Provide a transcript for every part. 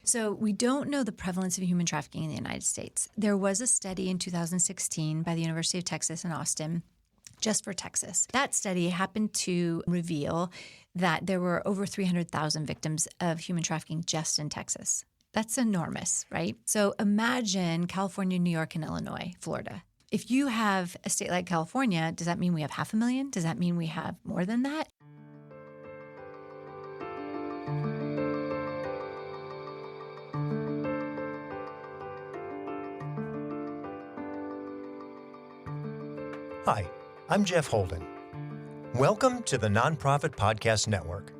So we don't know the prevalence of human trafficking in the United States. There was a study in 2016 by the University of Texas in Austin, just for Texas. That study happened to reveal that there were over 300,000 victims of human trafficking just in Texas. That's enormous, right? So imagine California, New York, and Illinois, Florida. If you have a state like California, does that mean we have 500,000? Does that mean we have more than that? Hi, I'm Jeff Holden. Welcome to the Nonprofit Podcast Network.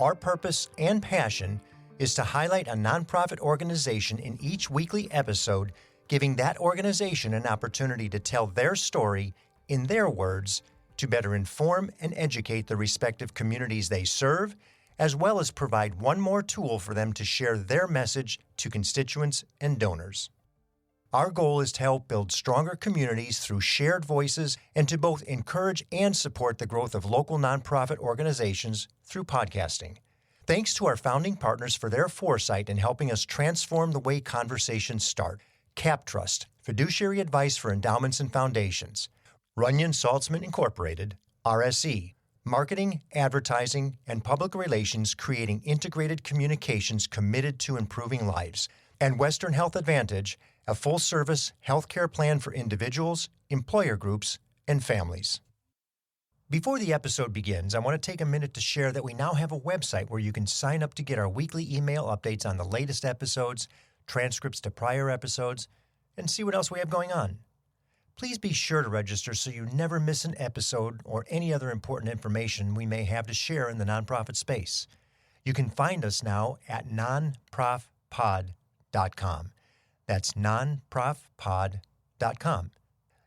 Our purpose and passion is to highlight a nonprofit organization in each weekly episode, giving that organization an opportunity to tell their story in their words to better inform and educate the respective communities they serve, as well as provide one more tool for them to share their message to constituents and donors. Our goal is to help build stronger communities through shared voices and to both encourage and support the growth of local nonprofit organizations through podcasting. Thanks to our founding partners for their foresight in helping us transform the way conversations start. CapTrust, fiduciary advice for endowments and foundations. Runyon Saltzman Incorporated, RSE, marketing, advertising, and public relations creating integrated communications committed to improving lives. And Western Health Advantage, a full-service healthcare plan for individuals, employer groups, and families. Before the episode begins, I want to take a minute to share that we now have a website where you can sign up to get our weekly email updates on the latest episodes, transcripts to prior episodes, and see what else we have going on. Please be sure to register so you never miss an episode or any other important information we may have to share in the nonprofit space. You can find us now at nonprofpod.com. That's nonprofpod.com.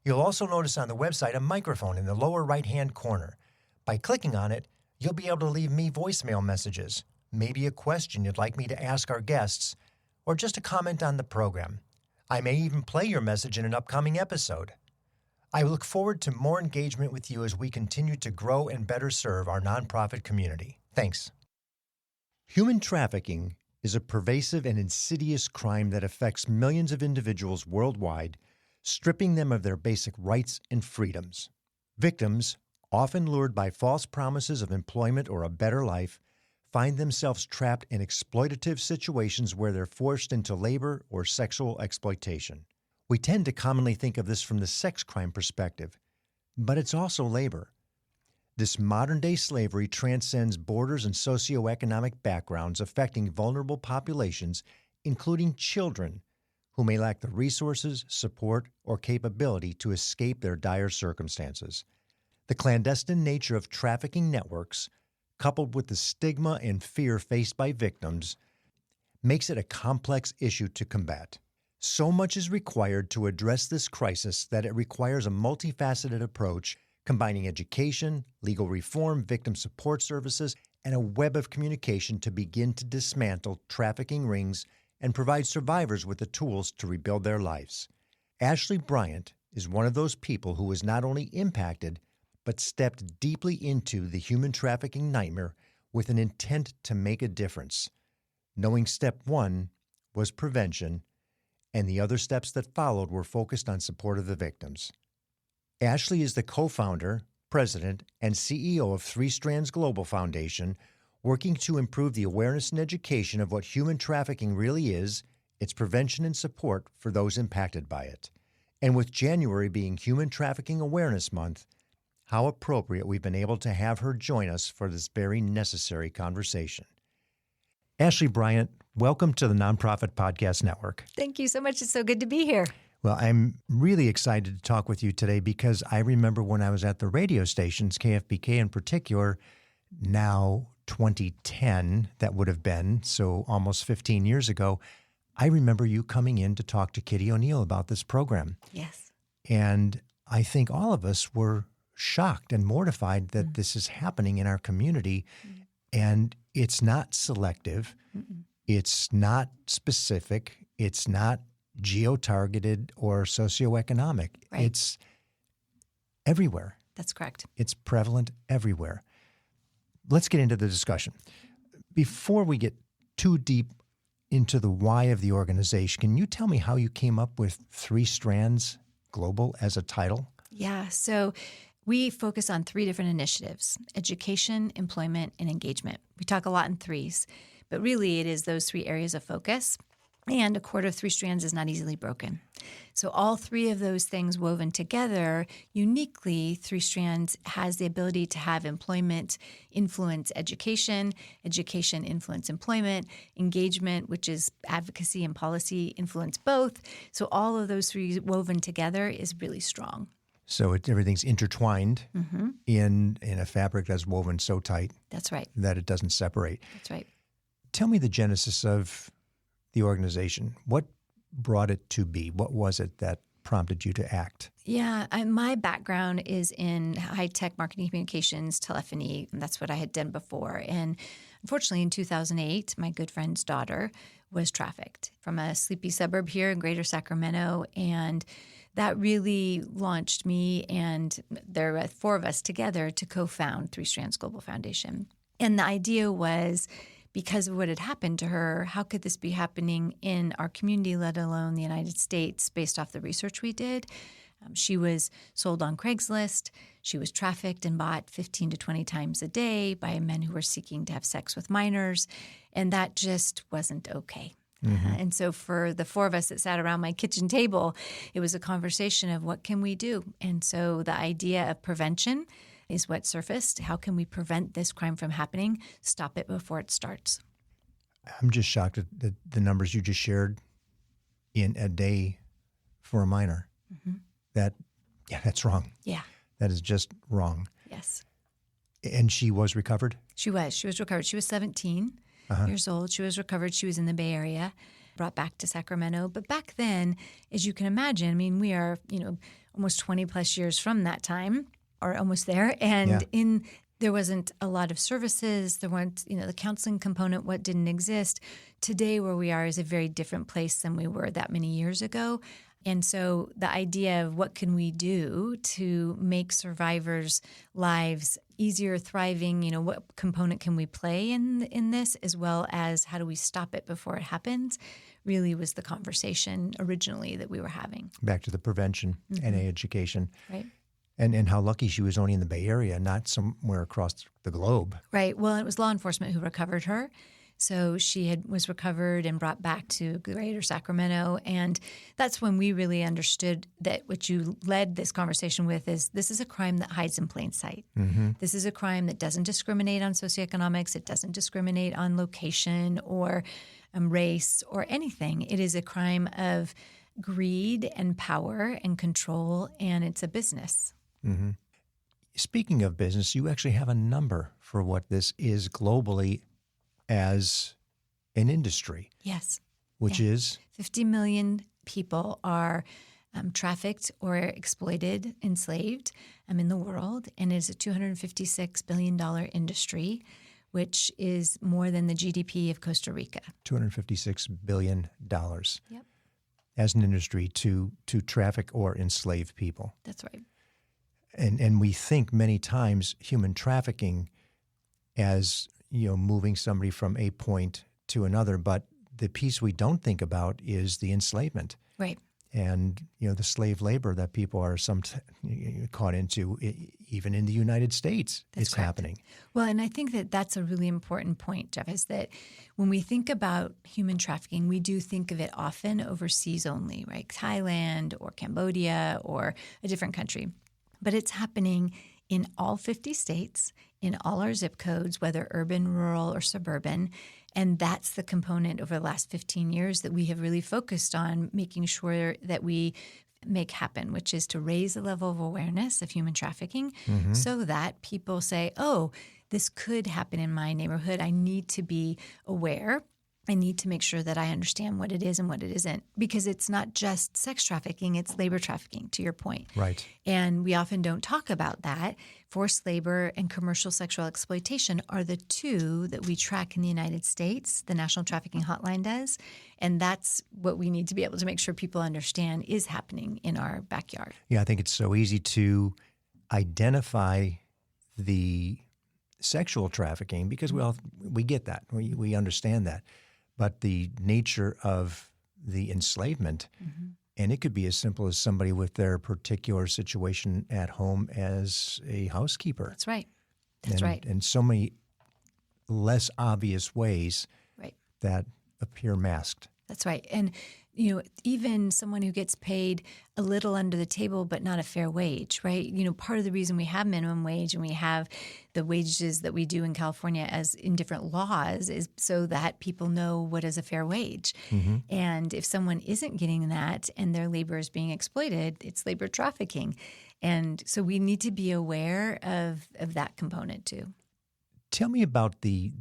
You'll also notice on the website a microphone in the lower right-hand corner. By clicking on it, you'll be able to leave me voicemail messages, maybe a question you'd like me to ask our guests, or just a comment on the program. I may even play your message in an upcoming episode. I look forward to more engagement with you as we continue to grow and better serve our nonprofit community. Thanks. Human trafficking is a pervasive and insidious crime that affects millions of individuals worldwide, stripping them of their basic rights and freedoms. Victims, often lured by false promises of employment or a better life, find themselves trapped in exploitative situations where they're forced into labor or sexual exploitation. We tend to commonly think of this from the sex crime perspective, but it's also labor. This modern-day slavery transcends borders and socioeconomic backgrounds, affecting vulnerable populations, including children, who may lack the resources, support, or capability to escape their dire circumstances. The clandestine nature of trafficking networks, coupled with the stigma and fear faced by victims, makes it a complex issue to combat. So much is required to address this crisis that it requires a multifaceted approach combining education, legal reform, victim support services, and a web of communication to begin to dismantle trafficking rings and provide survivors with the tools to rebuild their lives. Ashlie Bryant is one of those people who was not only impacted, but stepped deeply into the human trafficking nightmare with an intent to make a difference, knowing step one was prevention, and the other steps that followed were focused on support of the victims. Ashlie is the co-founder, president, and CEO of 3Strands Global Foundation, working to improve the awareness and education of what human trafficking really is, its prevention and support for those impacted by it. And with January being Human Trafficking Awareness Month, how appropriate we've been able to have her join us for this very necessary conversation. Ashlie Bryant, welcome to the Nonprofit Podcast Network. Thank you so much. It's so good to be here. Well, I'm really excited to talk with you today because I remember when I was at the radio stations, KFBK in particular, now 2010, that would have been, so almost 15 years ago, I remember you coming in to talk to Kitty O'Neill about this program. Yes. And I think all of us were shocked and mortified that this is happening in our community. And it's not selective. It's not specific. It's not geo-targeted or socioeconomic. Right. It's everywhere. That's correct. It's prevalent everywhere. Let's get into the discussion. Before we get too deep into the why of the organization, can you tell me how you came up with 3Strands Global as a title? Yeah. So we focus on 3 different initiatives: education, employment, and engagement. We talk a lot in threes, but really it is those 3 areas of focus. And a cord of 3 strands is not easily broken. So all 3 of those things woven together, uniquely, 3 Strands has the ability to have employment influence education, education influence employment, engagement, which is advocacy and policy, influence both. So all of those 3 woven together is really strong. So everything's intertwined in a fabric that's woven so tight. That's right. That it doesn't separate. That's right. Tell me the genesis of the organization. What brought it to be? What was it that prompted you to act? Yeah, my background is in high-tech marketing communications, telephony. And that's what I had done before. And unfortunately, in 2008, my good friend's daughter was trafficked from a sleepy suburb here in Greater Sacramento. And that really launched me, and there were 4 of us together to co-found 3 Strands Global Foundation. And the idea was, because of what had happened to her, how could this be happening in our community, let alone the United States, based off the research we did? She was sold on Craigslist. She was trafficked and bought 15 to 20 times a day by men who were seeking to have sex with minors. And that just wasn't okay. And so for the 4 of us that sat around my kitchen table, it was a conversation of what can we do? And so the idea of prevention is what surfaced. How can we prevent this crime from happening? Stop it before it starts. I'm just shocked at the numbers you just shared in a day for a minor. That's wrong. Yeah. That is just wrong. Yes. And she was recovered? She was recovered. She was 17 years old. She was recovered. She was in the Bay Area, brought back to Sacramento. But back then, as you can imagine, I mean, we are, almost 20 plus years from that time, or almost there. And there wasn't a lot of services. There weren't, the counseling component, what didn't exist. Today, where we are is a very different place than we were that many years ago. And so the idea of what can we do to make survivors' lives easier, thriving, what component can we play in this, as well as how do we stop it before it happens, really was the conversation originally that we were having. Back to the prevention and education. Right. And how lucky she was only in the Bay Area, not somewhere across the globe. Right. Well, it was law enforcement who recovered her. So she was recovered and brought back to Greater Sacramento. And that's when we really understood that what you led this conversation with is this is a crime that hides in plain sight. This is a crime that doesn't discriminate on socioeconomics. It doesn't discriminate on location or race or anything. It is a crime of greed and power and control, and it's a business. Speaking of business, you actually have a number for what this is globally as an industry. Yes. Which is? 50 million people are trafficked or exploited, enslaved in the world. And it is a $256 billion industry, which is more than the GDP of Costa Rica. $256 billion. Yep. As an industry to traffic or enslave people. That's right. And we think many times human trafficking as moving somebody from a point to another, but the piece we don't think about is the enslavement. Right. And, the slave labor that people are caught into, even in the United States, it's happening. Well, and I think that that's a really important point, Jeff, is that when we think about human trafficking, we do think of it often overseas only, right? Thailand or Cambodia or a different country. But it's happening in all 50 states, in all our zip codes, whether urban, rural, or suburban. And that's the component over the last 15 years that we have really focused on making sure that we make happen, which is to raise the level of awareness of human trafficking so that people say, oh, this could happen in my neighborhood. I need to be aware. I need to make sure that I understand what it is and what it isn't, because it's not just sex trafficking, it's labor trafficking, to your point. Right. And we often don't talk about that. Forced labor and commercial sexual exploitation are the 2 that we track in the United States, the National Trafficking Hotline does. And that's what we need to be able to make sure people understand is happening in our backyard. Yeah, I think it's so easy to identify the sexual trafficking because we get that. We understand that. but the nature of the enslavement, and it could be as simple as somebody with their particular situation at home as a housekeeper. That's right. That's right. And so many less obvious ways Right. that appear masked. That's right. And, even someone who gets paid a little under the table but not a fair wage, right? Part of the reason we have minimum wage and we have the wages that we do in California as in different laws is so that people know what is a fair wage. And if someone isn't getting that and their labor is being exploited, it's labor trafficking. And so we need to be aware of that component too. Tell me about the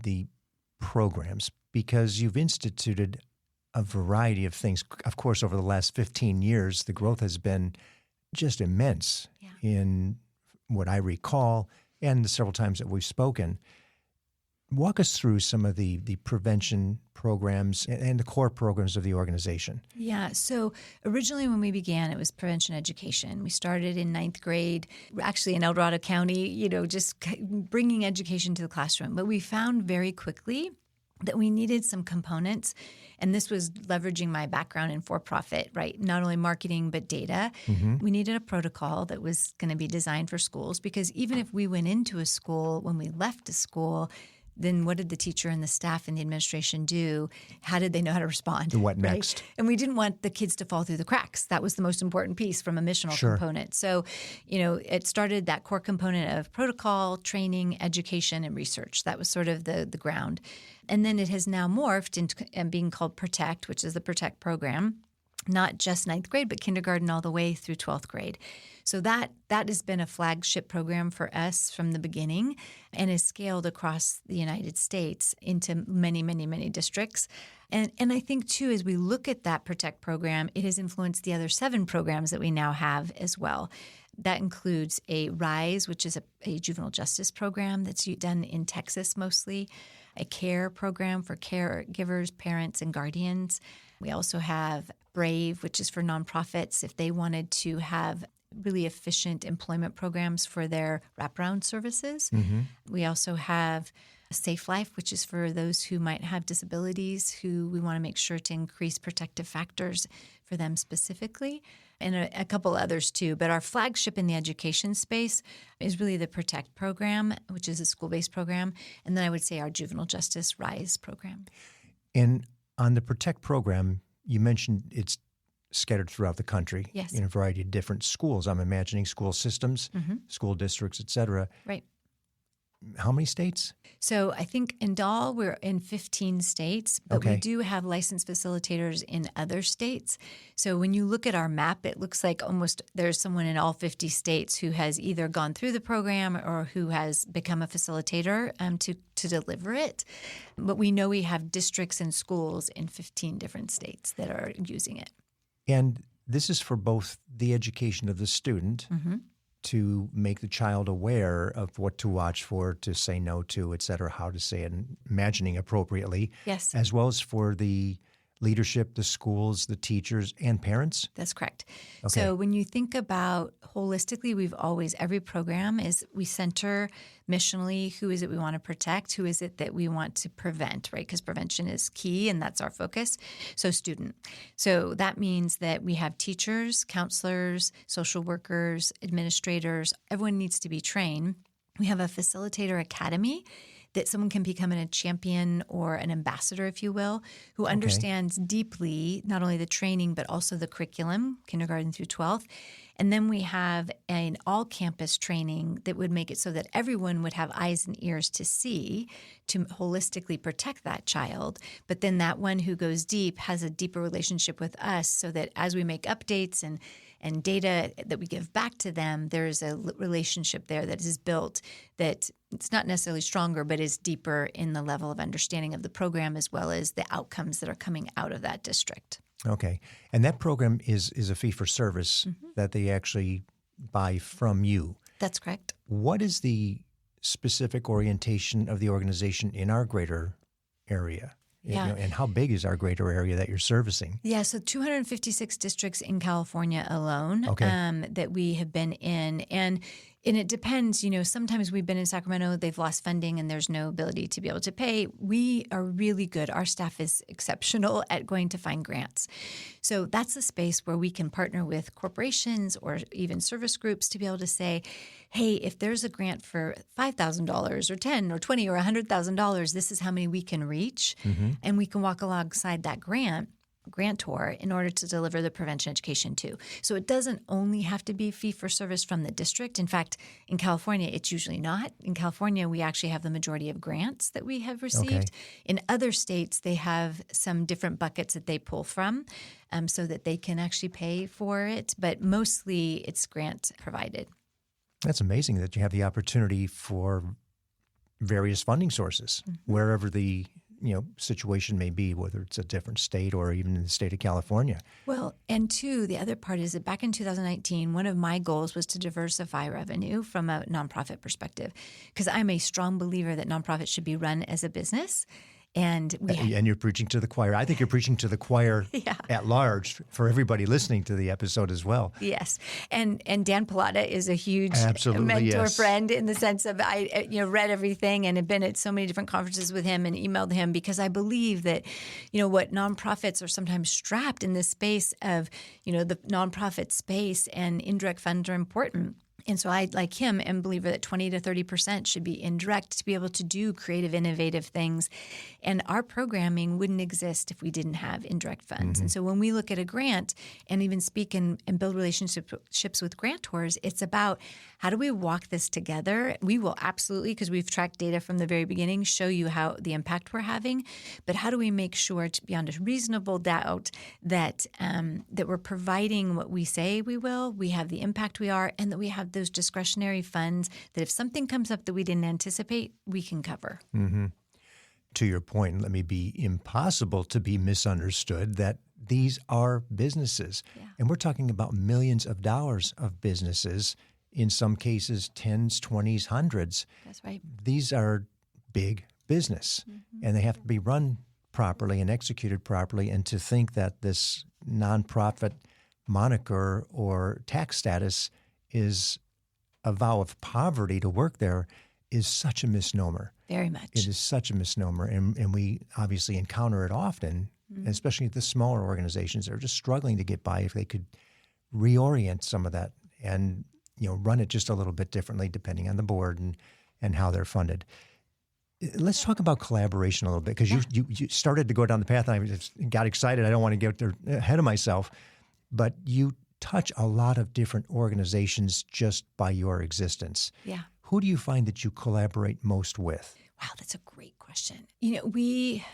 programs, because you've instituted a variety of things. Of course, over the last 15 years, the growth has been just immense in what I recall and the several times that we've spoken. Walk us through some of the prevention programs and the core programs of the organization. Yeah. So originally when we began, it was prevention education. We started in 9th grade, actually in El Dorado County, just bringing education to the classroom. But we found very quickly that we needed some components, and this was leveraging my background in for-profit, right? Not only marketing, but data. We needed a protocol that was going to be designed for schools, because even if we went into a school, when we left a school, then what did the teacher and the staff and the administration do? How did they know how to respond? And what right? next? And we didn't want the kids to fall through the cracks. That was the most important piece from a missional component. So, it started that core component of protocol, training, education, and research. That was sort of the ground. And then it has now morphed into being called Protect, which is the Protect program, not just 9th grade, but kindergarten all the way through 12th grade. So that has been a flagship program for us from the beginning and is scaled across the United States into many, many, many districts. And I think, too, as we look at that Protect program, it has influenced the other 7 programs that we now have as well. That includes a RISE, which is a juvenile justice program that's done in Texas mostly, a CARE program for caregivers, parents, and guardians. We also have BRAVE, which is for nonprofits if they wanted to have really efficient employment programs for their wraparound services. We also have Safe Life, which is for those who might have disabilities, who we want to make sure to increase protective factors for them specifically, and a couple others too. But our flagship in the education space is really the Protect program, which is a school-based program. And then I would say our juvenile justice RISE program. And on the Protect program, you mentioned it's scattered throughout the country in a variety of different schools. I'm imagining school systems, school districts, et cetera. Right. How many states? So I think in DAL, we're in 15 states, but we do have licensed facilitators in other states. So when you look at our map, it looks like almost there's someone in all 50 states who has either gone through the program or who has become a facilitator to deliver it. But we know we have districts and schools in 15 different states that are using it. And this is for both the education of the student to make the child aware of what to watch for, to say no to, et cetera, how to say it, and imagining appropriately. Yes. As well as for the leadership, the schools, the teachers, and parents? That's correct. Okay. So when you think about holistically, every program is we center missionally who is it we want to protect, who is it that we want to prevent, right? Because prevention is key and that's our focus. So student. So that means that we have teachers, counselors, social workers, administrators. Everyone needs to be trained. We have a facilitator academy that someone can become a champion or an ambassador, if you will, who understands deeply not only the training but also the curriculum, kindergarten through 12th. And then we have an all-campus training that would make it so that everyone would have eyes and ears to see to holistically protect that child. But then that one who goes deep has a deeper relationship with us so that as we make updates and data that we give back to them, there's a relationship there that is built that it's not necessarily stronger, but is deeper in the level of understanding of the program as well as the outcomes that are coming out of that district. Okay. And that program is a fee-for-service that they actually buy from you. That's correct. What is the specific orientation of the organization in our greater area? Yeah. And how big is our greater area that you're servicing? Yeah, so 256 districts in California alone that we have been in. And And it depends, sometimes we've been in Sacramento, they've lost funding and there's no ability to be able to pay. We are really good. Our staff is exceptional at going to find grants. So that's a space where we can partner with corporations or even service groups to be able to say, hey, if there's a grant for $5,000 or $10,000 or $20,000 or $100,000, this is how many we can reach. And we can walk alongside that grantor in order to deliver the prevention education too. So it doesn't only have to be fee for service from the district. In fact, in California, it's usually not. In California, we actually have the majority of grants that we have received. Okay. In other states, they have some different buckets that they pull from so that they can actually pay for it. But mostly it's grant provided. That's amazing that you have the opportunity for various funding sources, wherever the situation may be, whether it's a different state or even in the state of California. Well, and two, the other part is that back in 2019, one of my goals was to diversify revenue from a nonprofit perspective, because I'm a strong believer that nonprofits should be run as a business. And you're preaching to the choir. I think you're preaching to the choir at large for everybody listening to the episode as well. Yes. And Dan Pallotta is a huge mentor friend in the sense of I read everything and have been at so many different conferences with him and emailed him because I believe that, what nonprofits are sometimes strapped in this space of, the nonprofit space and indirect funds are important. And so I, like him, am a believer that 20 to 30% should be indirect to be able to do creative, innovative things. And our programming wouldn't exist if we didn't have indirect funds. And so when we look at a grant and even speak and build relationships with grantors, it's about how do we walk this together? We will absolutely, because we've tracked data from the very beginning, show you how the impact we're having. But how do we make sure, beyond a reasonable doubt, that that we're providing what we say we will, we have the impact we are, and that we have those discretionary funds that if something comes up that we didn't anticipate, we can cover. To your point, let me be impossible to be misunderstood that these are businesses. And we're talking about millions of dollars of businesses, in some cases, tens, 20s, hundreds. That's right. These are big business, and they have to be run properly and executed properly. And to think that this nonprofit moniker or tax status is a vow of poverty to work there is such a misnomer. Very much. It is such a misnomer, and we obviously encounter it often, especially the smaller organizations that are just struggling to get by. If they could reorient some of that and run it just a little bit differently depending on the board and how they're funded. Let's talk about collaboration a little bit, because you started to go down the path, and I just got excited. I don't want to get there ahead of myself, but you touch a lot of different organizations just by your existence. Yeah. Who do you find that you collaborate most with? Wow, that's a great question. We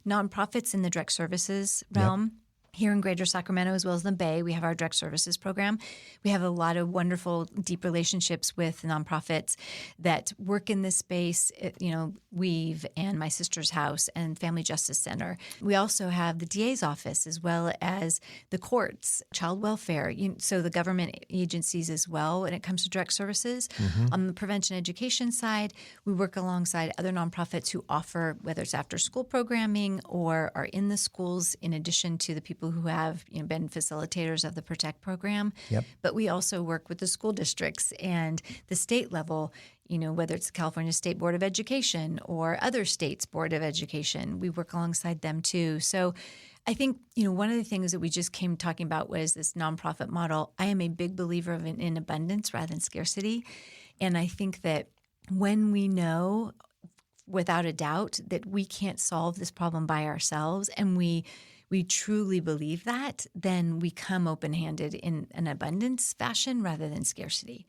nonprofits in the direct services realm. Here in Greater Sacramento, as well as the Bay, we have our direct services program. We have a lot of wonderful, deep relationships with nonprofits that work in this space, Weave and My Sister's House and Family Justice Center. We also have the DA's office, as well as the courts, child welfare, so the government agencies as well when it comes to direct services. On the prevention education side, we work alongside other nonprofits who offer, whether it's after-school programming or are in the schools, in addition to the people who have been facilitators of the Protect program. But we also work with the school districts and the state level, whether it's the California State Board of Education or other states' Board of Education. We work alongside them too. So I think, one of the things that we just came talking about was this nonprofit model. I am a big believer in abundance rather than scarcity. And I think that when we know without a doubt that we can't solve this problem by ourselves, and we truly believe that, then we come open-handed in an abundance fashion rather than scarcity.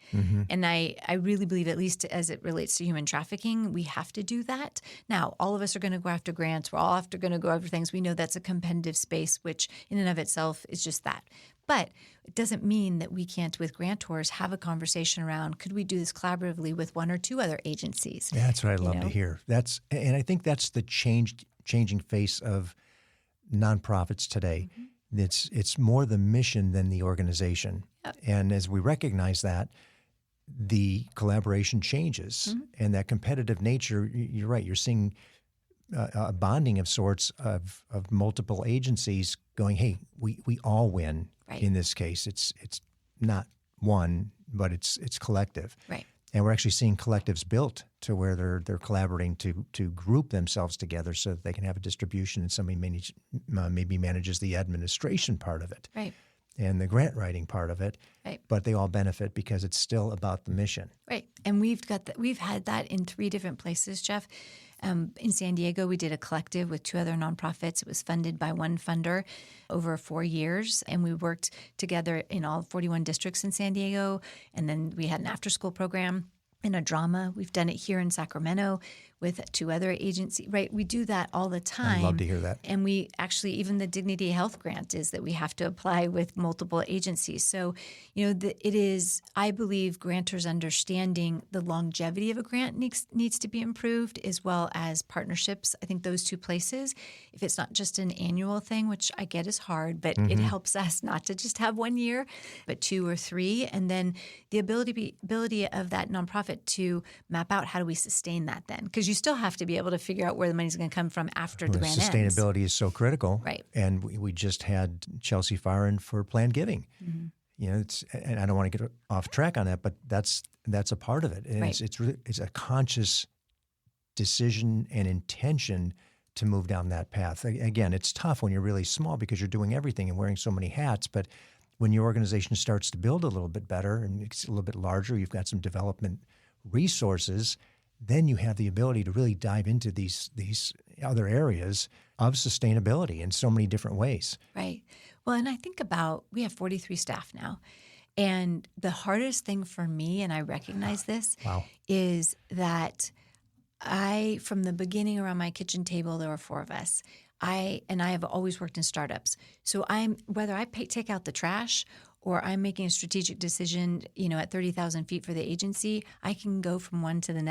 And I really believe, at least as it relates to human trafficking, we have to do that. Now, all of us are going to go after grants. We're all going to go after things. We know that's a competitive space, which in and of itself is just that. But it doesn't mean that we can't, with grantors, have a conversation around, could we do this collaboratively with one or two other agencies? Yeah, that's what I love to hear. And I think that's the changing face of nonprofits today. It's more the mission than the organization. And as we recognize that, the collaboration changes. And that competitive nature, you're right, you're seeing a bonding of sorts of multiple agencies going, hey, we all win in this case. It's not one, but it's collective. Right. And we're actually seeing collectives built to where they're collaborating to group themselves together so that they can have a distribution, and somebody maybe manages the administration part of it. Right. And the grant writing part of it, Right. but they all benefit because it's still about the mission. Right. And we've had that in 3 different places, Jeff. In San Diego, we did a collective with 2 other nonprofits. It was funded by one funder over 4 years, and we worked together in all 41 districts in San Diego. And then we had an after-school program and a drama. We've done it here in Sacramento with 2 other agencies, right? We do that all the time. I'd love to hear that. And we actually, even the Dignity Health Grant is that we have to apply with multiple agencies. So, it is, I believe, grantors understanding the longevity of a grant needs to be improved, as well as partnerships. I think those 2 places, if it's not just an annual thing, which I get is hard, but it helps us not to just have 1 year, but 2 or 3. And then the ability of that nonprofit to map out how do we sustain that then? Because you still have to be able to figure out where the money's going to come from after the grant ends. Sustainability is so critical. Right. And we just had Chelsea firing for planned giving. And I don't want to get off track on that, but that's a part of it. And Right. it's a conscious decision and intention to move down that path. Again, it's tough when you're really small because you're doing everything and wearing so many hats, but when your organization starts to build a little bit better and it's a little bit larger, you've got some development resources, then you have the ability to really dive into these other areas of sustainability in so many different ways. Right. Well, and I think about, we have 43 staff now. And the hardest thing for me, and I recognize this, is that from the beginning around my kitchen table, there were 4 of us. I have always worked in startups. So whether I take out the trash or I'm making a strategic decision, at 30,000 feet for the agency, I can go from one to the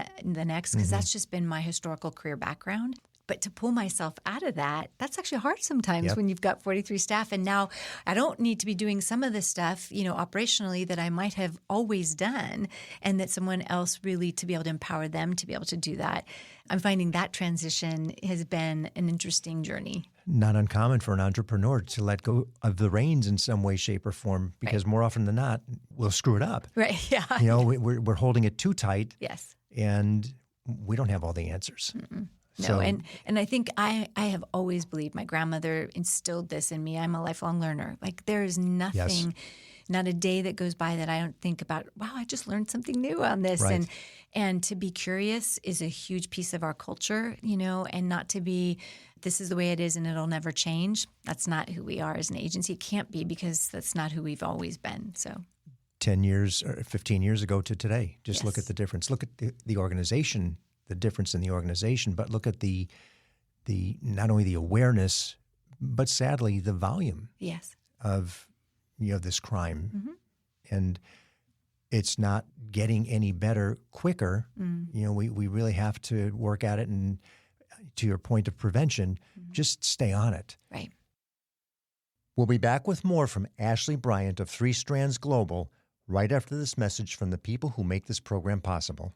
next because that's just been my historical career background. But to pull myself out of that, that's actually hard sometimes when you've got 43 staff. And now I don't need to be doing some of the stuff, operationally that I might have always done, and that someone else really to be able to empower them to be able to do that. I'm finding that transition has been an interesting journey. Not uncommon for an entrepreneur to let go of the reins in some way, shape, or form, because more often than not, we'll screw it up. Right, yeah. We're holding it too tight. Yes. And we don't have all the answers. No, and I think I have always believed, my grandmother instilled this in me. I'm a lifelong learner. Like, there is nothing, not a day that goes by that I don't think about, wow, I just learned something new on this. Right. And to be curious is a huge piece of our culture, and not to be, this is the way it is and it'll never change. That's not who we are as an agency. It can't be, because that's not who we've always been. So 10 years or 15 years ago to today, just look at the difference. Look at the organization, the difference in the organization, but look at the not only the awareness, but sadly the volume of this crime. And it's not getting any better quicker. We really have to work at it, and to your point of prevention, just stay on it. Right. We'll be back with more from Ashlie Bryant of 3Strands Global right after this message from the people who make this program possible.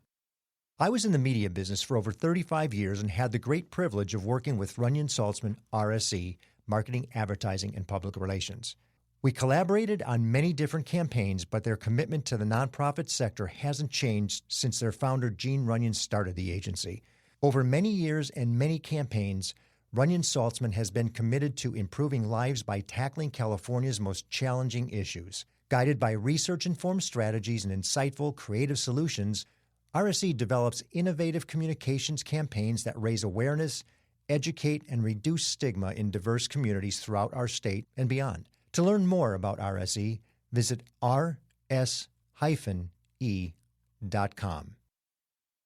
I was in the media business for over 35 years and had the great privilege of working with Runyon Saltzman, RSE, Marketing, Advertising, and Public Relations. We collaborated on many different campaigns, but their commitment to the nonprofit sector hasn't changed since their founder, Gene Runyon, started the agency. Over many years and many campaigns, Runyon Saltzman has been committed to improving lives by tackling California's most challenging issues. Guided by research-informed strategies and insightful, creative solutions, RSE develops innovative communications campaigns that raise awareness, educate, and reduce stigma in diverse communities throughout our state and beyond. To learn more about RSE, visit rs-e.com.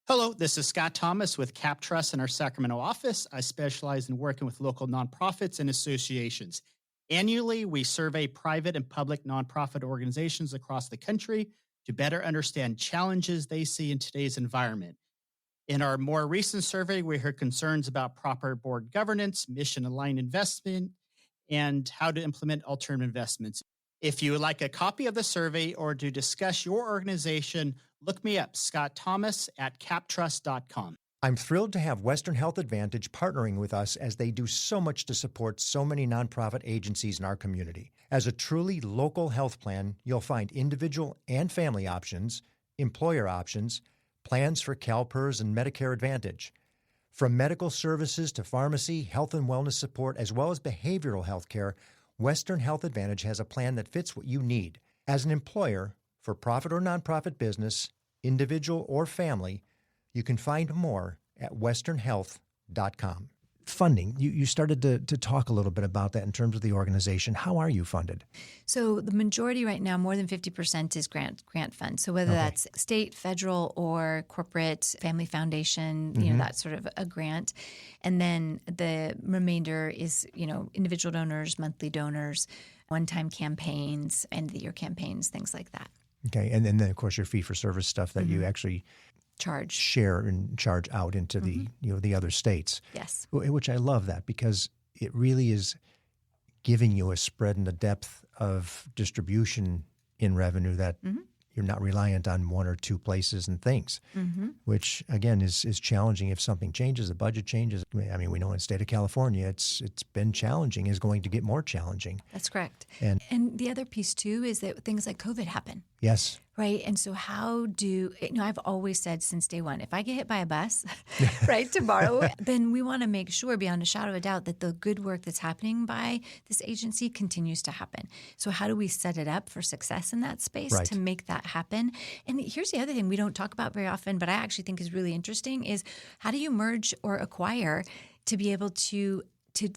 Hello, this is Scott Thomas with Cap Trust in our Sacramento office. I specialize in working with local nonprofits and associations. Annually, we survey private and public nonprofit organizations across the country to better understand challenges they see in today's environment. In our more recent survey, we heard concerns about proper board governance, mission-aligned investment, and how to implement alternative investments. If you would like a copy of the survey or to discuss your organization, look me up, Scott Thomas at captrust.com. I'm thrilled to have Western Health Advantage partnering with us, as they do so much to support so many nonprofit agencies in our community. As a truly local health plan, you'll find individual and family options, employer options, plans for CalPERS and Medicare Advantage. From medical services to pharmacy, health and wellness support, as well as behavioral health care, Western Health Advantage has a plan that fits what you need. As an employer, for profit or nonprofit business, individual or family, you can find more at westernhealth.com. Funding, you started to talk a little bit about that in terms of the organization. How are you funded? So the majority right now, more than 50% is grant funds. So whether that's state, federal, or corporate, family foundation, that's sort of a grant. And then the remainder is, individual donors, monthly donors, one-time campaigns, end-of-the-year campaigns, things like that. Okay. And then, of course, your fee-for-service stuff that you actually share and charge out into the other states. Yes. Which I love that, because it really is giving you a spread and a depth of distribution in revenue that you're not reliant on one or two places and things, which again is challenging. If something changes, the budget changes. I mean, we know in the state of California, it's been challenging, is going to get more challenging. That's correct. And the other piece too is that things like COVID happen. Yes. Right. And so I've always said since day one, if I get hit by a bus, right, tomorrow, then we want to make sure beyond a shadow of a doubt that the good work that's happening by this agency continues to happen. So how do we set it up for success in that space to make that happen? And here's the other thing we don't talk about very often, but I actually think is really interesting is how do you merge or acquire to be able to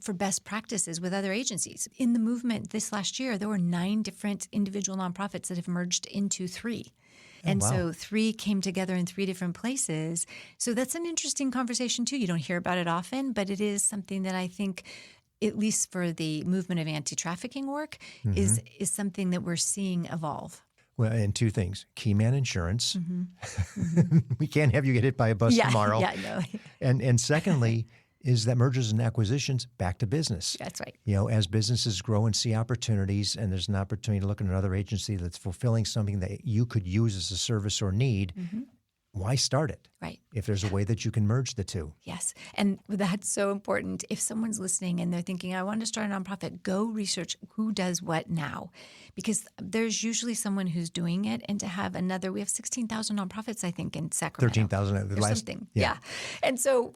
for best practices with other agencies. In the movement this last year, there were 9 different individual nonprofits that have merged into 3. And so 3 came together in 3 different places. So that's an interesting conversation too. You don't hear about it often, but it is something that I think, at least for the movement of anti-trafficking work, is something that we're seeing evolve. Well, and 2 things. Keyman Insurance. We can't have you get hit by a bus tomorrow. Yeah, no. And secondly, is that mergers and acquisitions back to business. That's right. As businesses grow and see opportunities, and there's an opportunity to look at another agency that's fulfilling something that you could use as a service or need, why start it? Right. If there's a way that you can merge the 2. Yes. And that's so important. If someone's listening and they're thinking, I want to start a nonprofit, go research who does what now. Because there's usually someone who's doing it. And to have we have 16,000 nonprofits, I think, in Sacramento. 13,000. Something. Yeah. And so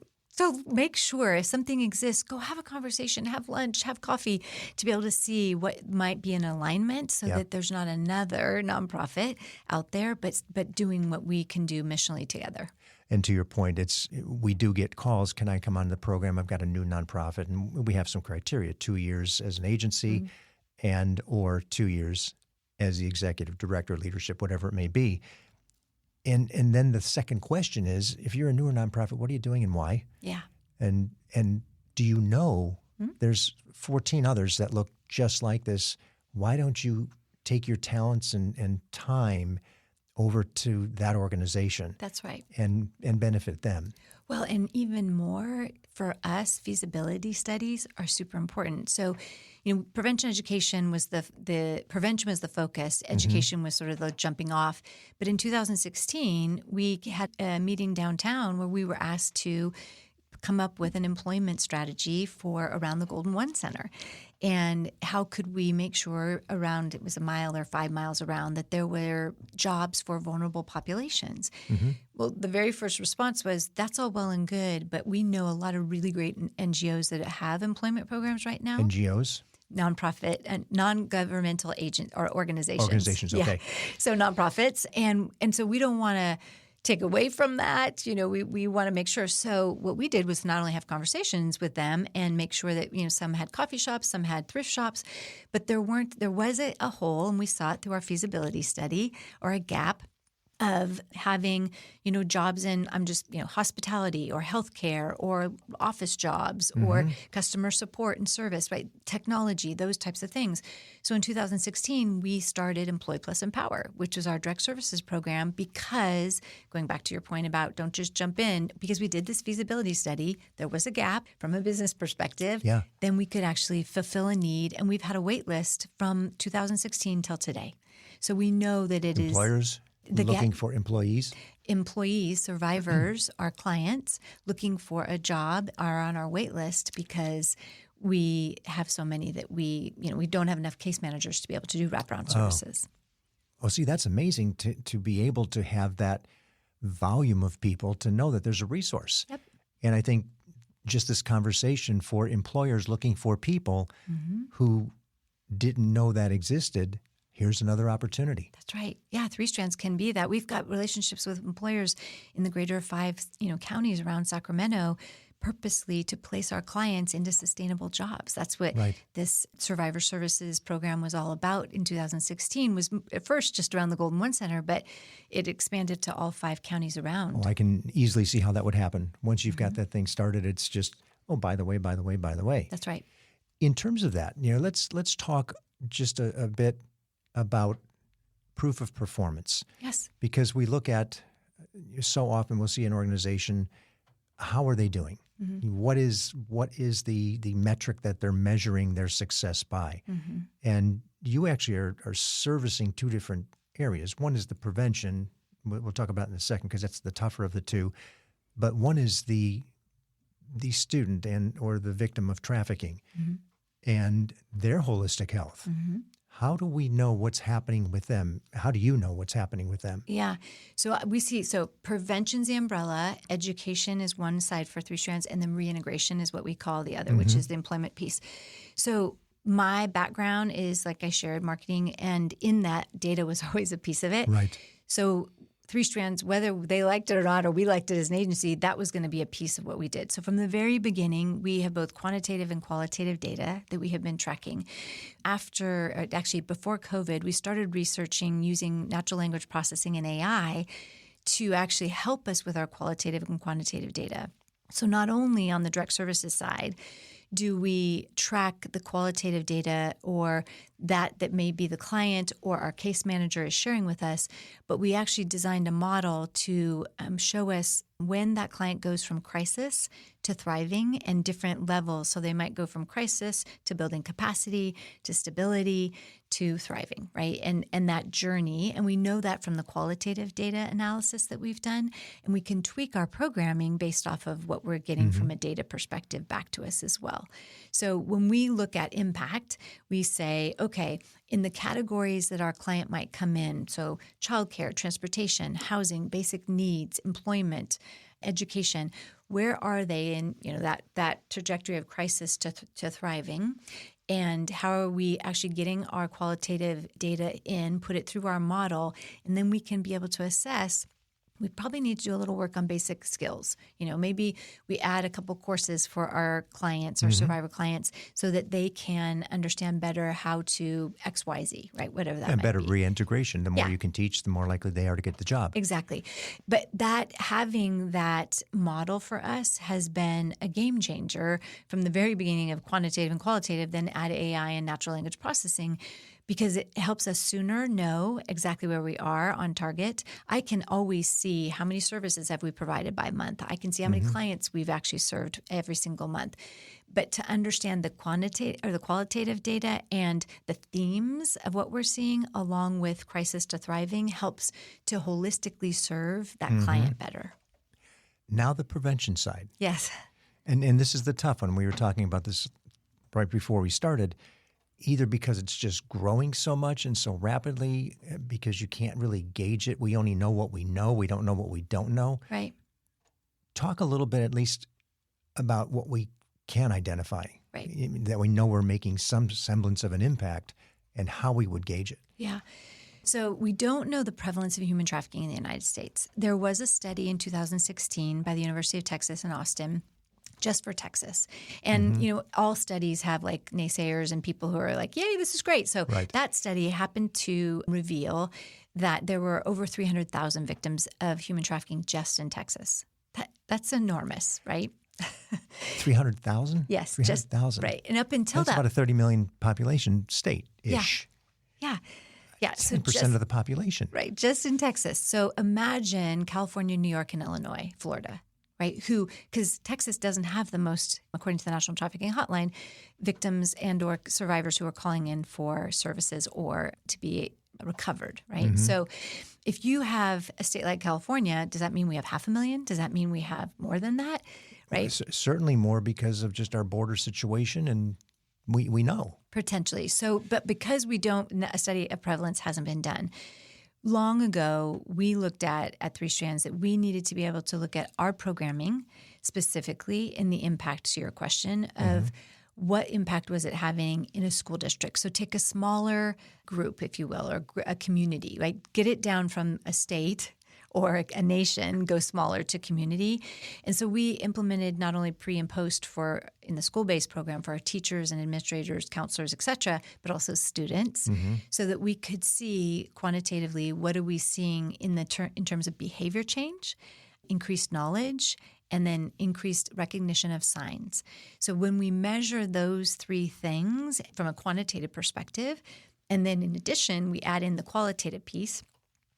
make sure if something exists, go have a conversation, have lunch, have coffee to be able to see what might be in alignment so that there's not another nonprofit out there, but doing what we can do missionally together. And to your point, we do get calls, can I come on the program? I've got a new nonprofit. And we have some criteria, 2 years as an agency and or 2 years as the executive director, leadership, whatever it may be. And then the second question is, if you're a newer nonprofit, what are you doing and why? Yeah. And do you know there's 14 others that look just like this? Why don't you take your talents and time over to that organization? That's right. And benefit them. Well, and even more for us, feasibility studies are super important. So, prevention education was the prevention was the focus. Education was sort of the jumping off. But in 2016, we had a meeting downtown where we were asked to come up with an employment strategy for around the Golden One Center. And how could we make sure around, it was a mile or 5 miles around, that there were jobs for vulnerable populations? Well, the very first response was, that's all well and good, but we know a lot of really great NGOs that have employment programs right now. NGOs? Nonprofit and non-governmental agent or organizations. Organizations, okay. Yeah. So nonprofits. And so we don't want to take away from that. We want to make sure. So what we did was not only have conversations with them and make sure that, some had coffee shops, some had thrift shops, but there was a hole, and we saw it through our feasibility study, or a gap of having, jobs in, hospitality or healthcare or office jobs or customer support and service, right? Technology, those types of things. So in 2016, we started Employ Plus Empower, which was our direct services program, because going back to your point about don't just jump in, because we did this feasibility study, there was a gap from a business perspective. Yeah. Then we could actually fulfill a need. And we've had a wait list from 2016 till today. So we know that it Employers looking for employees? Employees, survivors, our clients looking for a job are on our wait list because we have so many that we don't have enough case managers to be able to do wraparound services. Well, see, that's amazing to be able to have that volume of people to know that there's a resource. Yep. And I think just this conversation for employers looking for people who didn't know that existed, here's another opportunity. That's right. Yeah, 3Strands can be that. We've got relationships with employers in the greater 5, counties around Sacramento purposely to place our clients into sustainable jobs. That's what this Survivor Services program was all about in 2016, was at first just around the Golden One Center, but it expanded to all 5 counties around. Oh, I can easily see how that would happen. Once you've got that thing started, it's just, oh, by the way. That's right. In terms of that, let's talk just a bit about proof of performance. Yes. Because we look at, so often we'll see an organization, how are they doing? What is the metric that they're measuring their success by? And you actually are servicing 2 different areas. One is the prevention. We'll talk about in a second because that's the tougher of the 2. But one is the student or the victim of trafficking and their holistic health. How do we know what's happening with them? How do you know what's happening with them? Yeah. So we see, prevention's the umbrella, education is one side for 3Strands, and then reintegration is what we call the other, which is the employment piece. So my background is, like I shared, marketing, and in that, data was always a piece of it. Right. So 3Strands, whether they liked it or not, or we liked it as an agency, that was going to be a piece of what we did. So from the very beginning, we have both quantitative and qualitative data that we have been tracking. Before COVID, we started researching using natural language processing and AI to actually help us with our qualitative and quantitative data. So not only on the direct services side do we track the qualitative data or that may be the client or our case manager is sharing with us, but we actually designed a model to show us when that client goes from crisis to thriving and different levels. So they might go from crisis to building capacity to stability to thriving, right? And that journey. And we know that from the qualitative data analysis that we've done. And we can tweak our programming based off of what we're getting from a data perspective back to us as well. So when we look at impact, we say, okay, in the categories that our client might come in, so childcare, transportation, housing, basic needs, employment, education, where are they in that trajectory of crisis to thriving? And how are we actually getting our qualitative data in, put it through our model, and then we can be able to assess. We probably need to do a little work on basic skills. Maybe we add a couple courses for our clients, our survivor clients, so that they can understand better how to XYZ, right? Whatever that might better be. Reintegration. The more you can teach, the more likely they are to get the job. Exactly. But having that model for us has been a game changer from the very beginning of quantitative and qualitative, then add AI and natural language processing, because it helps us sooner know exactly where we are on target. I can always see how many services have we provided by month. I can see how many clients we've actually served every single month. But to understand the quantitative or the qualitative data and the themes of what we're seeing along with crisis to thriving helps to holistically serve that client better. Now the prevention side. Yes. And this is the tough one. We were talking about this right before we started. Either because it's just growing so much and so rapidly, because you can't really gauge it. We only know what we know. We don't know what we don't know. Right. Talk a little bit at least about what we can identify. Right. That we know we're making some semblance of an impact and how we would gauge it. Yeah. So we don't know the prevalence of human trafficking in the United States. There was a study in 2016 by the University of Texas in Austin, just for Texas. And, all studies have like naysayers and people who are like, yay, this is great. So that study happened to reveal that there were over 300,000 victims of human trafficking just in Texas. That's enormous, right? 300,000? Yes. 300,000. Right. And up until that's about a 30 million population state-ish. Yeah. That's 10% of the population. Right. Just in Texas. So imagine California, New York, and Illinois, Florida. Right? Because Texas doesn't have the most, according to the National Trafficking Hotline, victims and or survivors who are calling in for services or to be recovered, right? So if you have a state like California, does that mean we have 500,000? Does that mean we have more than that, right? Certainly more because of just our border situation, and we know. Potentially. So, but because we don't, a study of prevalence hasn't been done. long ago, we looked at 3Strands that we needed to be able to look at our programming specifically in the impact to your question of what impact was it having in a school district. So take a smaller group, if you will, or a community, right? Get it down from a state or a nation, go smaller to community. And so we implemented not only pre and post for in the school-based program for our teachers and administrators, counselors, et cetera, but also students, so that we could see quantitatively what are we seeing in terms of behavior change, increased knowledge, and then increased recognition of signs. So when we measure those three things from a quantitative perspective, and then in addition, we add in the qualitative piece,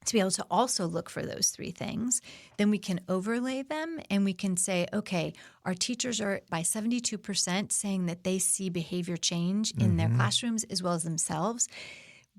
to be able to also look for those three things, then we can overlay them and we can say, okay, our teachers are by 72% saying that they see behavior change in their classrooms as well as themselves.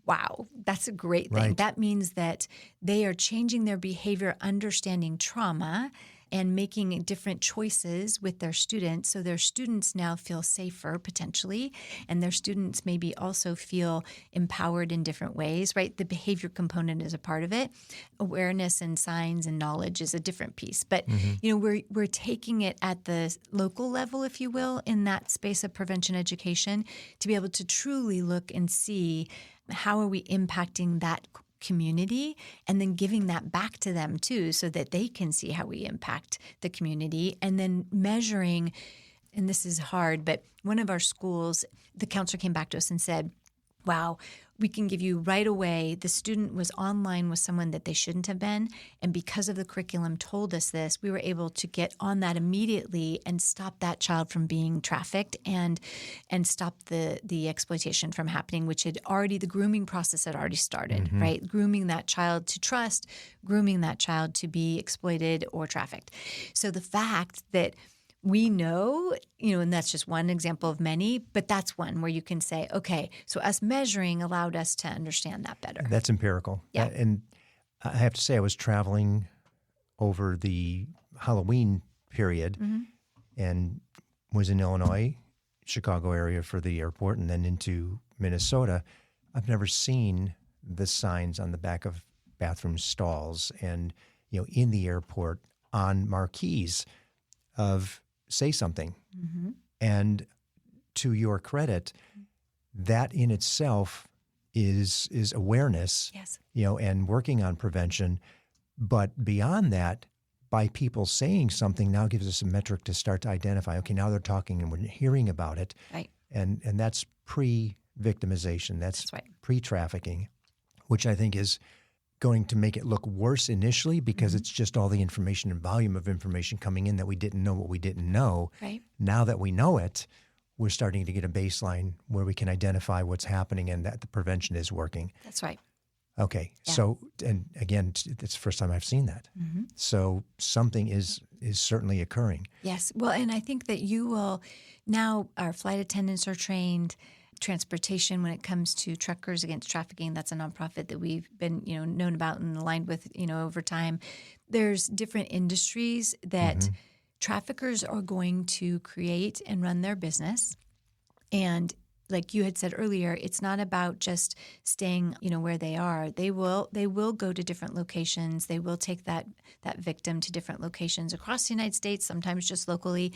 Wow, that's a great thing. Right. That means that they are changing their behavior, understanding trauma, and making different choices with their students. So their students now feel safer potentially, and their students maybe also feel empowered in different ways, right? The behavior component is a part of it. Awareness and signs and knowledge is a different piece. But we're taking it at the local level, if you will, in that space of prevention education to be able to truly look and see how are we impacting that community, and then giving that back to them too, so that they can see how we impact the community, and then measuring. And this is hard, but one of our schools, the counselor came back to us and said, wow, we can give you right away, the student was online with someone that they shouldn't have been, and because of the curriculum told us this, we were able to get on that immediately and stop that child from being trafficked and stop the exploitation from happening, which had already, the grooming process had already started, right? Grooming that child to trust, grooming that child to be exploited or trafficked. So the fact that we know, and that's just one example of many, but that's one where you can say, okay, so us measuring allowed us to understand that better. That's empirical. Yeah. And I have to say, I was traveling over the Halloween period and was in Illinois, Chicago area for the airport, and then into Minnesota. I've never seen the signs on the back of bathroom stalls and, in the airport on marquees of say something. And to your credit, that in itself is awareness, Yes. And working on prevention. But beyond that, by people saying something now gives us a metric to start to identify, okay, now they're talking and we're hearing about it. Right. And that's pre-victimization. That's right. pre-trafficking, which I think is going to make it look worse initially because it's just all the information and volume of information coming in that we didn't know what we didn't know. Right. Now that we know it, we're starting to get a baseline where we can identify what's happening and that the prevention is working. That's right. Okay. Yeah. So, and again, it's the first time I've seen that. So something is certainly occurring. Yes. Well, and I think that you will now, our flight attendants are trained. Transportation, when it comes to Truckers Against Trafficking, that's a nonprofit that we've been, known about and aligned with, over time. There's different industries that traffickers are going to create and run their business. And like you had said earlier, it's not about just staying, where they are. They will go to different locations. They will take that victim to different locations across the United States, sometimes just locally.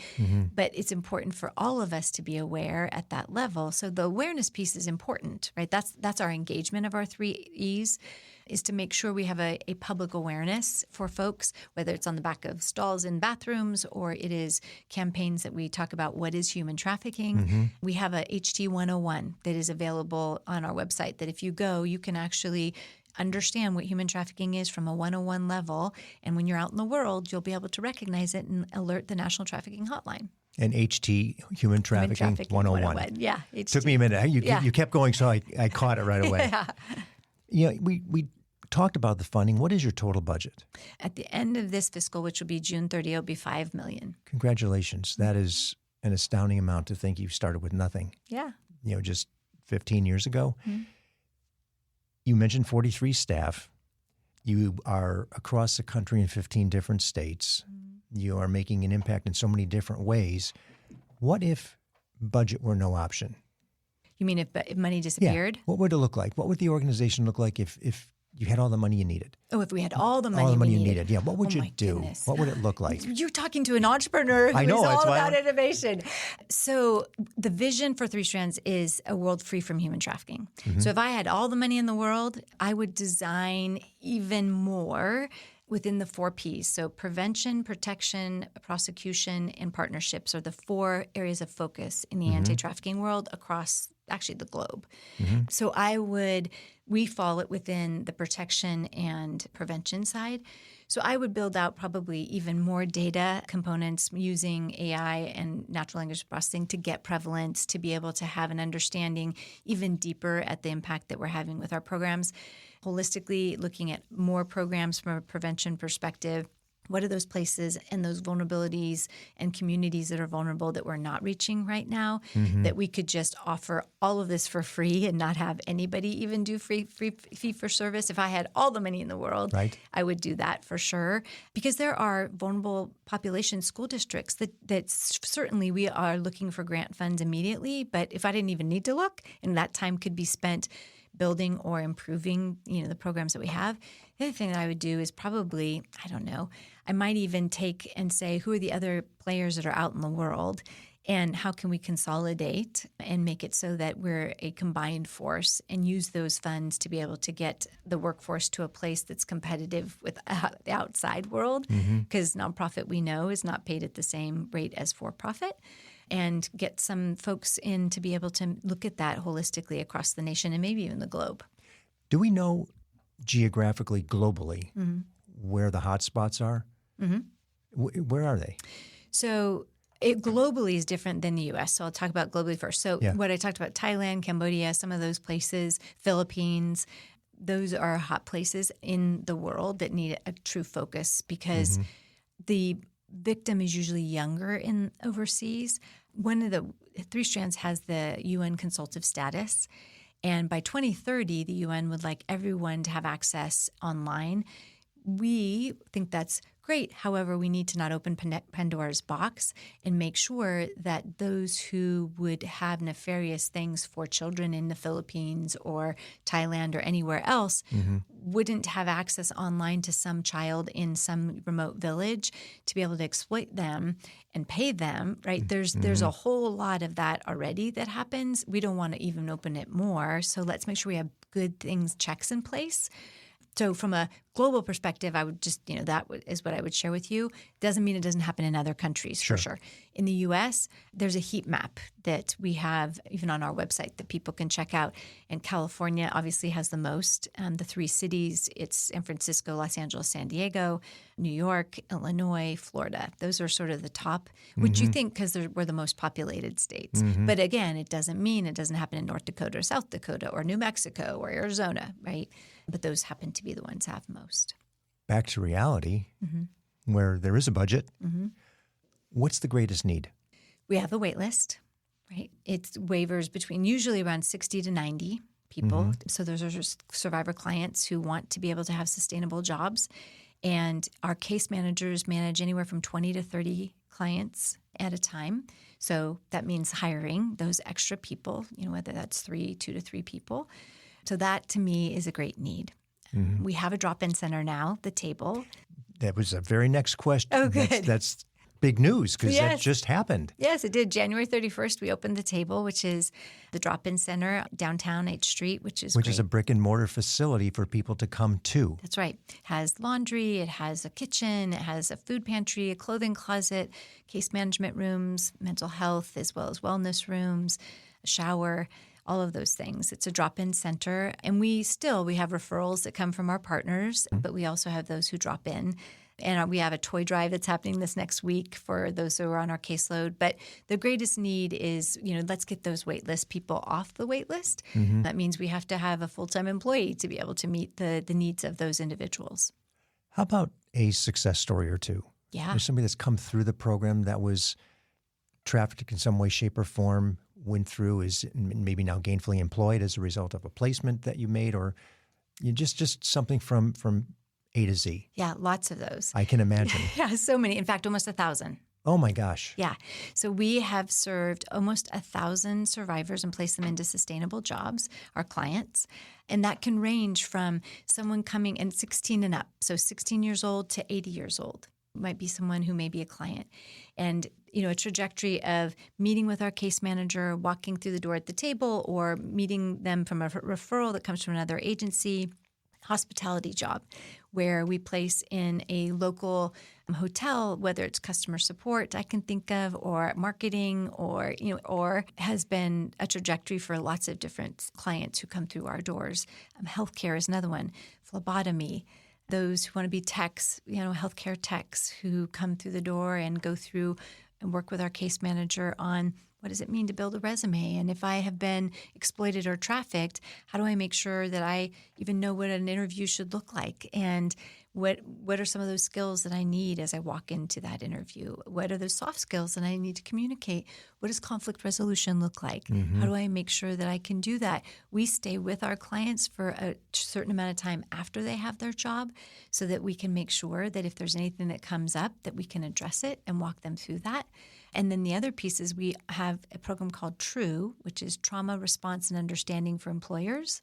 But it's important for all of us to be aware at that level. So the awareness piece is important, right? That's our engagement of our 3 E's, is to make sure we have a public awareness for folks, whether it's on the back of stalls in bathrooms or it is campaigns that we talk about what is human trafficking. We have a HT 101 that is available on our website that if you go, you can actually understand what human trafficking is from a 101 level. And when you're out in the world, you'll be able to recognize it and alert the National Trafficking Hotline. And HT, Human Trafficking 101. Yeah. HT. Took me a minute. You kept going, so I caught it right away. We talked about the funding. What is your total budget? At the end of this fiscal, which will be June 30, it'll be $5 million. Congratulations. That is an astounding amount to think you started with nothing. Yeah. Just 15 years ago. You mentioned 43 staff. You are across the country in 15 different states. You are making an impact in so many different ways. What if budget were no option? You mean if money disappeared? Yeah. What would it look like? What would the organization look like if you had all the money you needed. Oh, if we had all the money, All the money we you needed. needed. Yeah. What would Oh you my do? goodness. What would it look like? You're talking to an entrepreneur who I know, is that's all why about innovation. So the vision for 3Strands is a world free from human trafficking. So if I had all the money in the world, I would design even more within the 4 Ps. So prevention, protection, prosecution, and partnerships are the 4 areas of focus in the anti-trafficking world across actually the globe. So we fall it within the protection and prevention side. So I would build out probably even more data components using AI and natural language processing to get prevalence, to be able to have an understanding even deeper at the impact that we're having with our programs. Holistically, looking at more programs from a prevention perspective. What are those places and those vulnerabilities and communities that are vulnerable that we're not reaching right now, that we could just offer all of this for free and not have anybody even do free fee for service? If I had all the money in the world, Right. I would do that for sure. Because there are vulnerable population school districts that certainly we are looking for grant funds immediately. But if I didn't even need to look, and that time could be spent building or improving, the programs that we have. The other thing that I would do is probably, I don't know, I might even take and say, who are the other players that are out in the world and how can we consolidate and make it so that we're a combined force and use those funds to be able to get the workforce to a place that's competitive with the outside world, because nonprofit, we know, is not paid at the same rate as for-profit. And get some folks in to be able to look at that holistically across the nation and maybe even the globe. Do we know geographically, globally, where the hot spots are? Where are they? So it globally is different than the U.S. So I'll talk about globally first. So what I talked about, Thailand, Cambodia, some of those places, Philippines, those are hot places in the world that need a true focus because the victim is usually younger in overseas. One of the 3Strands has the UN consultative status, and by 2030, the UN would like everyone to have access online. We think that's great. However, we need to not open Pandora's box and make sure that those who would have nefarious things for children in the Philippines or Thailand or anywhere else wouldn't have access online to some child in some remote village to be able to exploit them and pay them, right? There's a whole lot of that already that happens. We don't want to even open it more. So let's make sure we have good things, checks in place. So from a global perspective, I would just, that is what I would share with you. Doesn't mean it doesn't happen in other countries, for sure. In the U.S., there's a heat map that we have even on our website that people can check out. And California obviously has the most. The 3 cities, it's San Francisco, Los Angeles, San Diego, New York, Illinois, Florida. Those are sort of the top, which you think because we're the most populated states. But again, it doesn't mean it doesn't happen in North Dakota or South Dakota or New Mexico or Arizona, right? But those happen to be the ones that have most. Back to reality, where there is a budget. What's the greatest need? We have a wait list, right? It's waivers between usually around 60 to 90 people. So those are just survivor clients who want to be able to have sustainable jobs. And our case managers manage anywhere from 20 to 30 clients at a time. So that means hiring those extra people, whether that's 2 to 3 people. So that, to me, is a great need. We have a drop-in center now, the table. That was the very next question. Oh, good. That's big news because that just happened. Yes, it did. January 31st, we opened the table, which is the drop-in center downtown H Street, which is a brick-and-mortar facility for people to come to. That's right. It has laundry. It has a kitchen. It has a food pantry, a clothing closet, case management rooms, mental health, as well as wellness rooms, a shower, all of those things. It's a drop-in center. And we have referrals that come from our partners, but we also have those who drop in. And we have a toy drive that's happening this next week for those who are on our caseload. But the greatest need is, let's get those waitlist people off the waitlist. That means we have to have a full-time employee to be able to meet the needs of those individuals. How about a success story or two? Yeah. There's somebody that's come through the program that was trafficked in some way, shape, or form, went through, is maybe now gainfully employed as a result of a placement that you made, or just something from A to Z. Yeah, lots of those. I can imagine. Yeah, so many. In fact, almost 1,000. Oh my gosh. Yeah. So we have served almost 1,000 survivors and placed them into sustainable jobs, our clients. And that can range from someone coming in 16 and up, so 16 years old to 80 years old. Might be someone who may be a client. And, a trajectory of meeting with our case manager, walking through the door at the table, or meeting them from a referral that comes from another agency, hospitality job, where we place in a local hotel, whether it's customer support I can think of, or marketing, or has been a trajectory for lots of different clients who come through our doors. Healthcare is another one, phlebotomy. Those who want to be techs, healthcare techs who come through the door and go through and work with our case manager on what does it mean to build a resume? And if I have been exploited or trafficked, how do I make sure that I even know what an interview should look like? And what are some of those skills that I need as I walk into that interview? What are those soft skills that I need to communicate? What does conflict resolution look like? Mm-hmm. How do I make sure that I can do that? We stay with our clients for a certain amount of time after they have their job so that we can make sure that if there's anything that comes up, that we can address it and walk them through that. And then the other piece is we have a program called TRUE, which is Trauma Response and Understanding for Employers.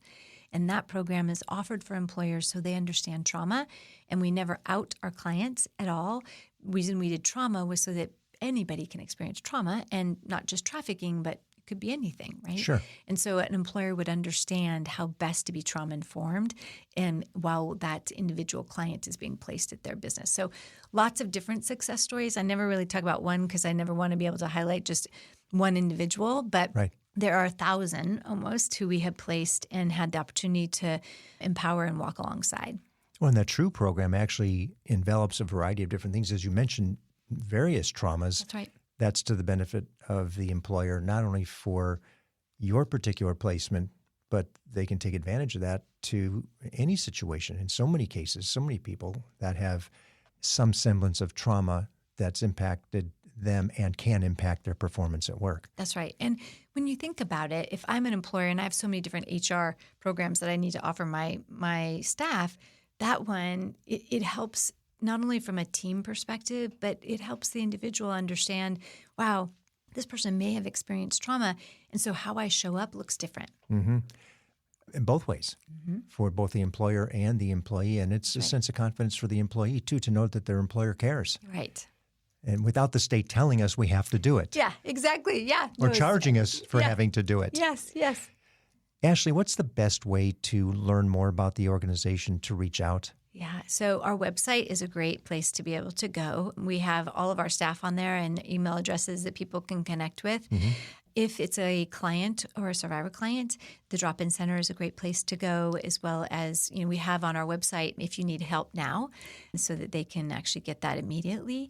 And that program is offered for employers so they understand trauma. And we never out our clients at all. The reason we did trauma was so that anybody can experience trauma, and not just trafficking, but it could be anything, right? Sure. And so an employer would understand how best to be trauma-informed and while that individual client is being placed at their business. So lots of different success stories. I never really talk about one because I never want to be able to highlight just one individual, but Right. There are 1,000 almost who we have placed and had the opportunity to empower and walk alongside. Well, and that TRUE program actually envelops a variety of different things. As you mentioned, various traumas. That's right. That's to the benefit of the employer, not only for your particular placement, but they can take advantage of that to any situation. In so many cases, so many people that have some semblance of trauma that's impacted them and can impact their performance at work. That's right. And when you think about it, if I'm an employer and I have so many different HR programs that I need to offer my staff, that one, it helps not only from a team perspective, but it helps the individual understand, wow, this person may have experienced trauma, and so how I show up looks different. Mm-hmm. In both ways, for both the employer and the employee. And it's a sense of confidence for the employee, too, to know that their employer cares. Right. And without the state telling us we have to do it. Yeah, exactly. Yeah. Or charging us for having to do it. Yes, yes. Ashlie, what's the best way to learn more about the organization, to reach out? Yeah, so our website is a great place to be able to go. We have all of our staff on there and email addresses that people can connect with. Mm-hmm. If it's a client or a survivor client, the drop-in center is a great place to go, as well as, we have on our website if you need help now, so that they can actually get that immediately.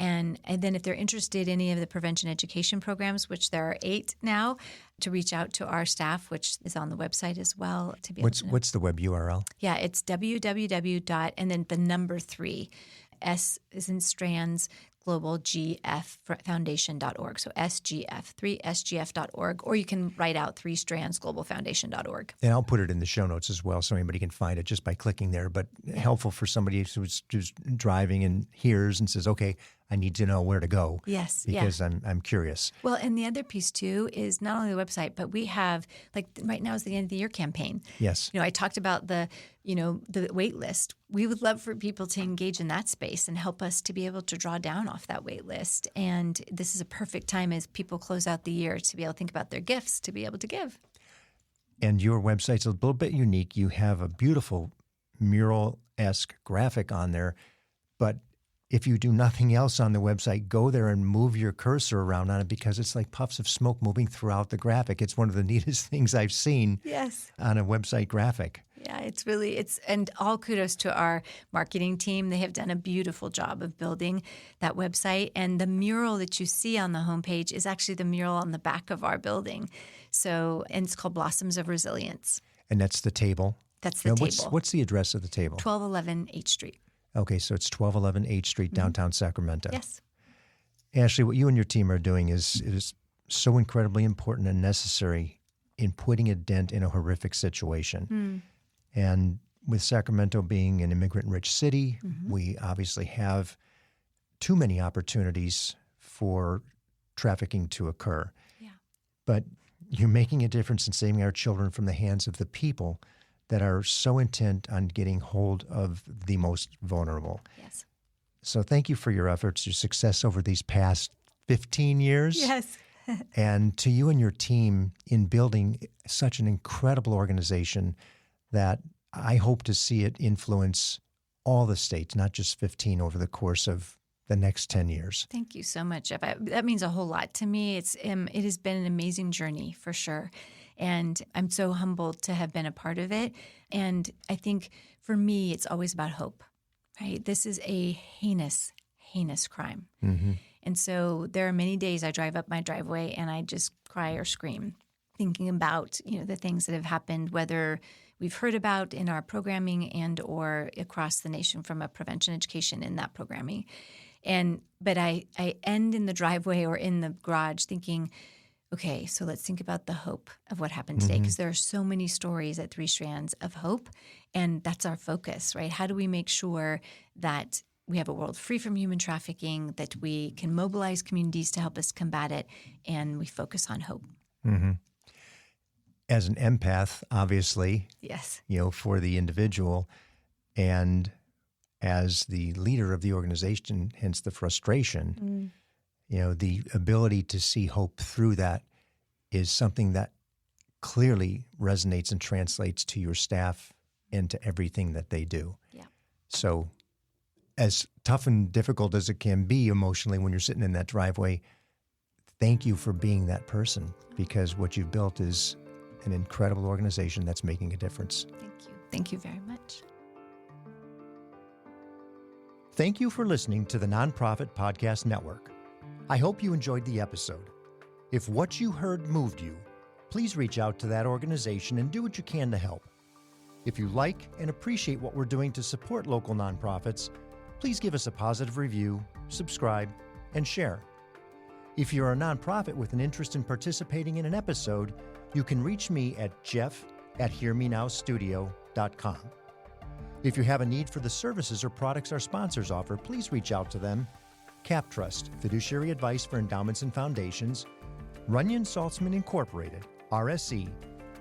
And then if they're interested in any of the prevention education programs, which there are 8 now, to reach out to our staff, which is on the website as well. To be What's the web URL? Yeah, it's www. and then the number 3, S is in Strands, Global GF Foundation.org. So SGF, 3SGF.org, or you can write out 3Strands Global Foundation.org. And I'll put it in the show notes as well so anybody can find it just by clicking there. But helpful for somebody who's driving and hears and says, okay, I need to know where to go. Yes. Because I'm curious. Well, and the other piece, too, is not only the website, but we have, right now is the end of the year campaign. Yes. I talked about the wait list. We would love for people to engage in that space and help us to be able to draw down off that wait list. And this is a perfect time as people close out the year to be able to think about their gifts, to be able to give. And your website's a little bit unique. You have a beautiful mural-esque graphic on there, but if you do nothing else on the website, go there and move your cursor around on it because it's like puffs of smoke moving throughout the graphic. It's one of the neatest things I've seen on a website graphic. Yeah, and all kudos to our marketing team. They have done a beautiful job of building that website. And the mural that you see on the homepage is actually the mural on the back of our building. And it's called Blossoms of Resilience. And that's the table? That's the table. What's the address of the table? 1211 H Street. Okay, so it's 1211 H Street, downtown Sacramento. Yes. Ashlie, what you and your team are doing is so incredibly important and necessary in putting a dent in a horrific situation. And with Sacramento being an immigrant-rich city, we obviously have too many opportunities for trafficking to occur. Yeah. But you're making a difference in saving our children from the hands of the people that are so intent on getting hold of the most vulnerable. Yes. So thank you for your efforts, your success over these past 15 years. Yes. And to you and your team in building such an incredible organization that I hope to see it influence all the states, not just 15, over the course of the next 10 years. Thank you so much, Jeff. That means a whole lot to me. It has been an amazing journey for sure. And I'm so humbled to have been a part of it. And I think for me, it's always about hope, right? This is a heinous, heinous crime. Mm-hmm. And so there are many days I drive up my driveway and I just cry or scream, thinking about, the things that have happened, whether we've heard about in our programming and or across the nation from a prevention education in that programming. But I end in the driveway or in the garage thinking, okay, so let's think about the hope of what happened today, because there are so many stories at 3Strands of hope, and that's our focus, right? How do we make sure that we have a world free from human trafficking, that we can mobilize communities to help us combat it, and we focus on hope? Mm-hmm. As an empath, obviously, Yes. For the individual, and as the leader of the organization, hence the frustration, the ability to see hope through that is something that clearly resonates and translates to your staff and to everything that they do. Yeah. So as tough and difficult as it can be emotionally when you're sitting in that driveway, thank you for being that person, because what you've built is an incredible organization that's making a difference. Thank you. Thank you very much. Thank you for listening to the Nonprofit Podcast Network. I hope you enjoyed the episode. If what you heard moved you, please reach out to that organization and do what you can to help. If you like and appreciate what we're doing to support local nonprofits, please give us a positive review, subscribe, and share. If you're a nonprofit with an interest in participating in an episode, you can reach me at jeff@hearmenowstudio.com. If you have a need for the services or products our sponsors offer, please reach out to them. CapTrust, fiduciary advice for endowments and foundations. Runyon Saltzman Incorporated, RSE,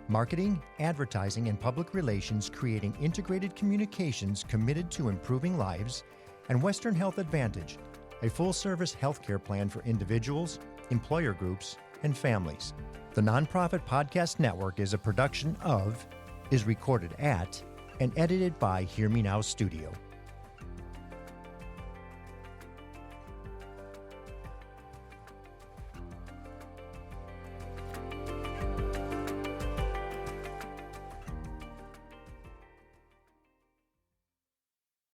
marketing, advertising, and public relations, creating integrated communications committed to improving lives. And Western Health Advantage, a full-service healthcare plan for individuals, employer groups, and families. The Nonprofit Podcast Network is a production of, is recorded at, and edited by Hear Me Now Studio.